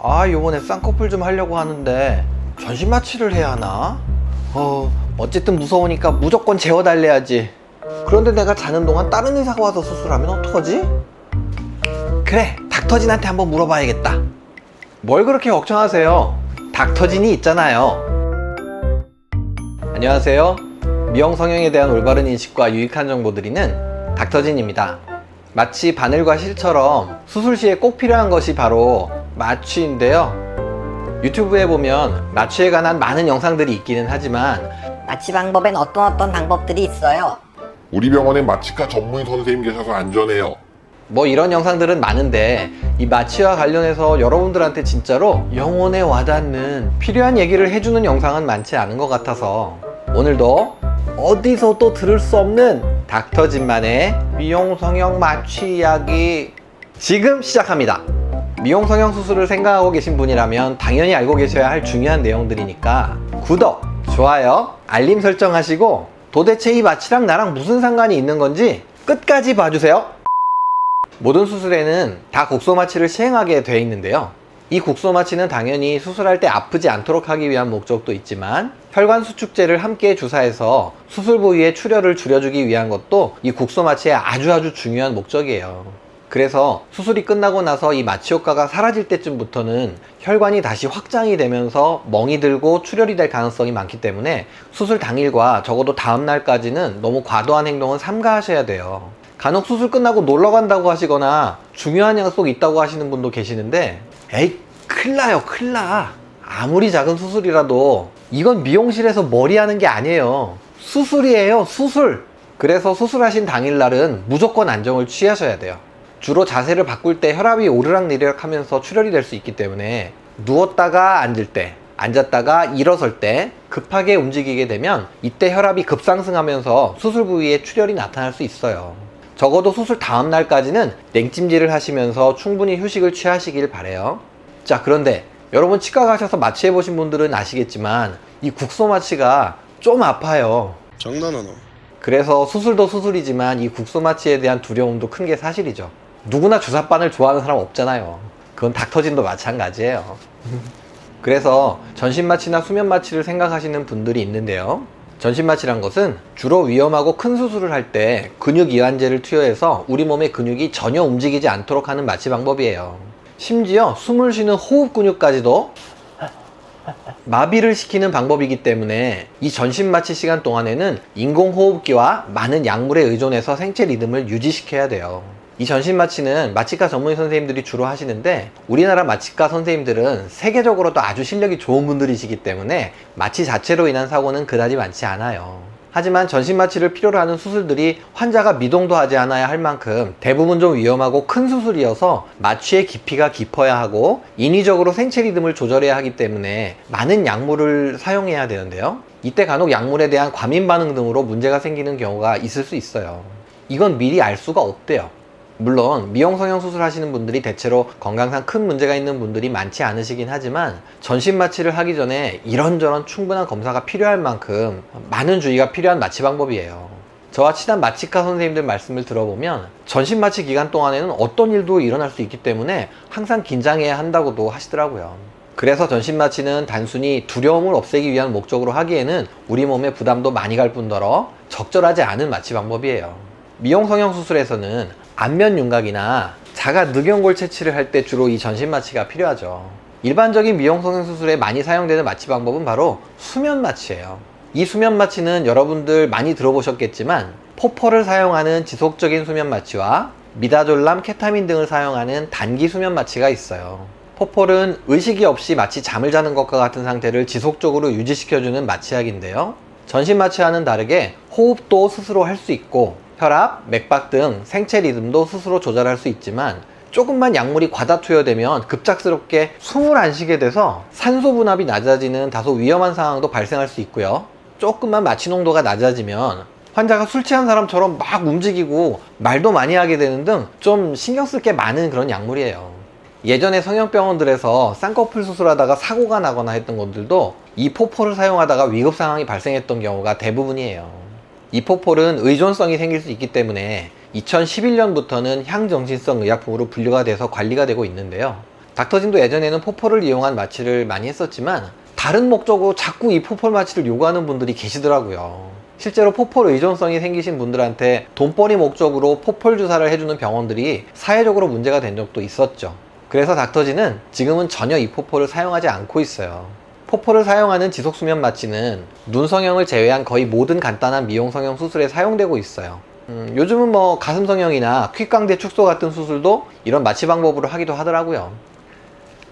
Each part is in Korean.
요번에 쌍꺼풀 좀 하려고 하는데 전신 마취를 해야 하나? 어쨌든 무서우니까 무조건 재워달래야지. 그런데 내가 자는 동안 다른 의사가 와서 수술하면 어떡하지? 그래, 닥터진한테 한번 물어봐야겠다. 뭘 그렇게 걱정하세요? 닥터진이 있잖아요. 안녕하세요. 미용 성형에 대한 올바른 인식과 유익한 정보 드리는 닥터진입니다. 마치 바늘과 실처럼 수술 시에 꼭 필요한 것이 바로 마취인데요. 유튜브에 보면 마취에 관한 많은 영상들이 있기는 하지만 마취 방법엔 어떤 방법들이 있어요. 우리 병원에 마취과 전문의 선생님 계셔서 안전해요. 뭐 이런 영상들은 많은데 이 마취와 관련해서 여러분들한테 진짜로 영혼에 와닿는 필요한 얘기를 해주는 영상은 많지 않은 것 같아서 오늘도 어디서도 들을 수 없는 닥터진만의 미용 성형 마취 이야기 지금 시작합니다. 미용 성형 수술을 생각하고 계신 분이라면 당연히 알고 계셔야 할 중요한 내용들이니까 구독, 좋아요, 알림 설정하시고 도대체 이 마취랑 나랑 무슨 상관이 있는 건지 끝까지 봐주세요. 모든 수술에는 다 국소 마취를 시행하게 되어 있는데요. 이 국소 마취는 당연히 수술할 때 아프지 않도록 하기 위한 목적도 있지만 혈관 수축제를 함께 주사해서 수술 부위의 출혈을 줄여주기 위한 것도 이 국소 마취의 아주 중요한 목적이에요. 그래서 수술이 끝나고 나서 이 마취 효과가 사라질 때쯤부터는 혈관이 다시 확장이 되면서 멍이 들고 출혈이 될 가능성이 많기 때문에 수술 당일과 적어도 다음 날까지는 너무 과도한 행동은 삼가하셔야 돼요. 간혹 수술 끝나고 놀러 간다고 하시거나 중요한 약속 있다고 하시는 분도 계시는데 에이, 큰일 나요, 큰일 나. 아무리 작은 수술이라도 이건 미용실에서 머리 하는 게 아니에요. 수술이에요, 수술. 그래서 수술하신 당일날은 무조건 안정을 취하셔야 돼요. 주로 자세를 바꿀 때 혈압이 오르락내리락 하면서 출혈이 될 수 있기 때문에 누웠다가 앉을 때, 앉았다가 일어설 때 급하게 움직이게 되면 이때 혈압이 급상승하면서 수술 부위에 출혈이 나타날 수 있어요. 적어도 수술 다음 날까지는 냉찜질을 하시면서 충분히 휴식을 취하시길 바래요. 자, 그런데 여러분 치과 가셔서 마취해 보신 분들은 아시겠지만 이 국소 마취가 좀 아파요. 장난하나? 그래서 수술도 수술이지만 이 국소 마취에 대한 두려움도 큰 게 사실이죠. 누구나 주사바늘 좋아하는 사람 없잖아요. 그건 닥터진도 마찬가지예요. 그래서 전신 마취나 수면 마취를 생각하시는 분들이 있는데요. 전신 마취란 것은 주로 위험하고 큰 수술을 할 때 근육 이완제를 투여해서 우리 몸의 근육이 전혀 움직이지 않도록 하는 마취 방법이에요. 심지어 숨을 쉬는 호흡 근육까지도 마비를 시키는 방법이기 때문에 이 전신 마취 시간 동안에는 인공호흡기와 많은 약물에 의존해서 생체 리듬을 유지시켜야 돼요. 이 전신 마취는 마취과 전문의 선생님들이 주로 하시는데 우리나라 마취과 선생님들은 세계적으로도 아주 실력이 좋은 분들이시기 때문에 마취 자체로 인한 사고는 그다지 많지 않아요. 하지만 전신 마취를 필요로 하는 수술들이 환자가 미동도 하지 않아야 할 만큼 대부분 좀 위험하고 큰 수술이어서 마취의 깊이가 깊어야 하고 인위적으로 생체 리듬을 조절해야 하기 때문에 많은 약물을 사용해야 되는데요. 이때 간혹 약물에 대한 과민 반응 등으로 문제가 생기는 경우가 있을 수 있어요. 이건 미리 알 수가 없대요. 물론 미용 성형 수술 하시는 분들이 대체로 건강상 큰 문제가 있는 분들이 많지 않으시긴 하지만 전신 마취를 하기 전에 이런저런 충분한 검사가 필요할 만큼 많은 주의가 필요한 마취 방법이에요. 저와 친한 마취과 선생님들 말씀을 들어보면 전신 마취 기간 동안에는 어떤 일도 일어날 수 있기 때문에 항상 긴장해야 한다고도 하시더라고요. 그래서 전신 마취는 단순히 두려움을 없애기 위한 목적으로 하기에는 우리 몸에 부담도 많이 갈 뿐더러 적절하지 않은 마취 방법이에요. 미용 성형 수술에서는 안면 윤곽이나 자가 늑연골 채취를 할 때 주로 이 전신 마취가 필요하죠. 일반적인 미용 성형 수술에 많이 사용되는 마취 방법은 바로 수면 마취예요. 이 수면 마취는 여러분들 많이 들어보셨겠지만 포퍼를 사용하는 지속적인 수면 마취와 미다졸람, 케타민 등을 사용하는 단기 수면 마취가 있어요. 포폴은 의식이 없이 마치 잠을 자는 것과 같은 상태를 지속적으로 유지시켜주는 마취약인데요. 전신 마취와는 다르게 호흡도 스스로 할 수 있고 혈압, 맥박 등 생체 리듬도 스스로 조절할 수 있지만 조금만 약물이 과다 투여되면 급작스럽게 숨을 안 쉬게 돼서 산소 분압이 낮아지는 다소 위험한 상황도 발생할 수 있고요. 조금만 마취 농도가 낮아지면 환자가 술 취한 사람처럼 막 움직이고 말도 많이 하게 되는 등 좀 신경 쓸 게 많은 그런 약물이에요. 예전에 성형병원들에서 쌍꺼풀 수술하다가 사고가 나거나 했던 분들도 이 포폴을 사용하다가 위급 상황이 발생했던 경우가 대부분이에요. 이 포폴은 의존성이 생길 수 있기 때문에 2011년부터는 향정신성 의약품으로 분류가 돼서 관리가 되고 있는데요. 닥터진도 예전에는 포폴을 이용한 마취를 많이 했었지만 다른 목적으로 자꾸 이 포폴 마취를 요구하는 분들이 계시더라고요. 실제로 포폴 의존성이 생기신 분들한테 돈벌이 목적으로 포폴 주사를 해주는 병원들이 사회적으로 문제가 된 적도 있었죠. 그래서 닥터진은 지금은 전혀 이 포폴을 사용하지 않고 있어요. 포폴을 사용하는 지속수면 마취는 눈 성형을 제외한 거의 모든 간단한 미용 성형 수술에 사용되고 있어요. 요즘은 뭐 가슴 성형이나 퀵광대 축소 같은 수술도 이런 마취 방법으로 하기도 하더라고요.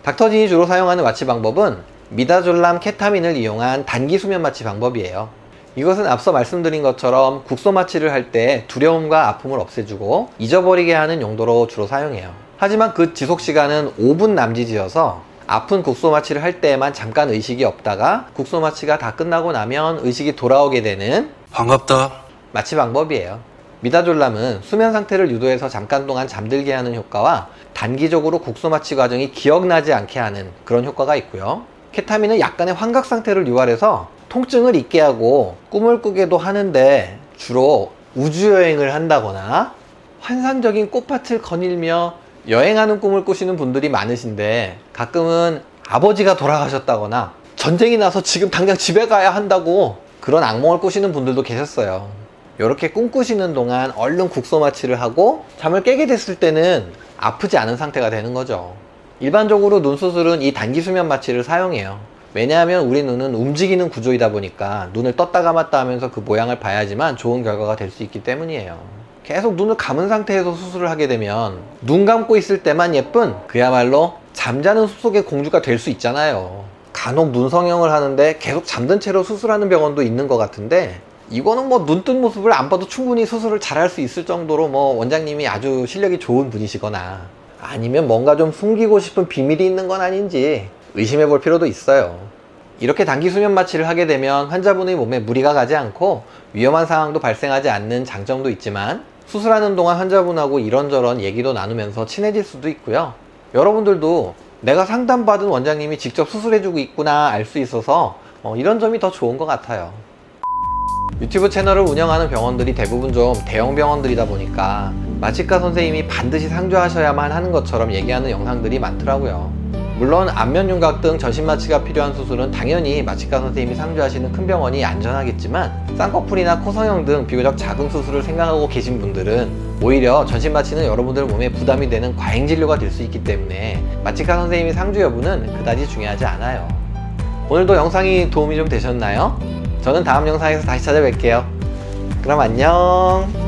닥터진이 주로 사용하는 마취 방법은 미다졸람 케타민을 이용한 단기 수면 마취 방법이에요. 이것은 앞서 말씀드린 것처럼 국소 마취를 할 때 두려움과 아픔을 없애주고 잊어버리게 하는 용도로 주로 사용해요. 하지만 그 지속 시간은 5분 남짓이어서 아픈 국소 마취를 할 때에만 잠깐 의식이 없다가 국소 마취가 다 끝나고 나면 의식이 돌아오게 되는 반갑다. 마취 방법이에요. 미다졸람은 수면 상태를 유도해서 잠깐 동안 잠들게 하는 효과와 단기적으로 국소 마취 과정이 기억나지 않게 하는 그런 효과가 있고요. 케타민은 약간의 환각 상태를 유발해서 통증을 잊게 하고 꿈을 꾸게도 하는데 주로 우주여행을 한다거나 환상적인 꽃밭을 거닐며 여행하는 꿈을 꾸시는 분들이 많으신데 가끔은 아버지가 돌아가셨다거나 전쟁이 나서 지금 당장 집에 가야 한다고 그런 악몽을 꾸시는 분들도 계셨어요. 이렇게 꿈꾸시는 동안 얼른 국소 마취를 하고 잠을 깨게 됐을 때는 아프지 않은 상태가 되는 거죠. 일반적으로 눈 수술은 이 단기 수면 마취를 사용해요. 왜냐하면 우리 눈은 움직이는 구조이다 보니까 눈을 떴다 감았다 하면서 그 모양을 봐야지만 좋은 결과가 될 수 있기 때문이에요. 계속 눈을 감은 상태에서 수술을 하게 되면 눈 감고 있을 때만 예쁜 그야말로 잠자는 숲속의 공주가 될 수 있잖아요. 간혹 눈 성형을 하는데 계속 잠든 채로 수술하는 병원도 있는 것 같은데 이거는 뭐 눈 뜬 모습을 안 봐도 충분히 수술을 잘할 수 있을 정도로 뭐 원장님이 아주 실력이 좋은 분이시거나 아니면 뭔가 좀 숨기고 싶은 비밀이 있는 건 아닌지 의심해 볼 필요도 있어요. 이렇게 단기 수면 마취를 하게 되면 환자분의 몸에 무리가 가지 않고 위험한 상황도 발생하지 않는 장점도 있지만 수술하는 동안 환자분하고 이런저런 얘기도 나누면서 친해질 수도 있고요. 여러분들도 내가 상담받은 원장님이 직접 수술해주고 있구나 알 수 있어서 이런 점이 더 좋은 것 같아요. 유튜브 채널을 운영하는 병원들이 대부분 좀 대형 병원들이다 보니까 마취과 선생님이 반드시 상주하셔야만 하는 것처럼 얘기하는 영상들이 많더라고요. 물론 안면 윤곽 등 전신 마취가 필요한 수술은 당연히 마취과 선생님이 상주하시는 큰 병원이 안전하겠지만 쌍꺼풀이나 코 성형 등 비교적 작은 수술을 생각하고 계신 분들은 오히려 전신 마취는 여러분들 몸에 부담이 되는 과잉 진료가 될 수 있기 때문에 마취과 선생님이 상주 여부는 그다지 중요하지 않아요. 오늘도 영상이 도움이 좀 되셨나요? 저는 다음 영상에서 다시 찾아뵐게요. 그럼 안녕.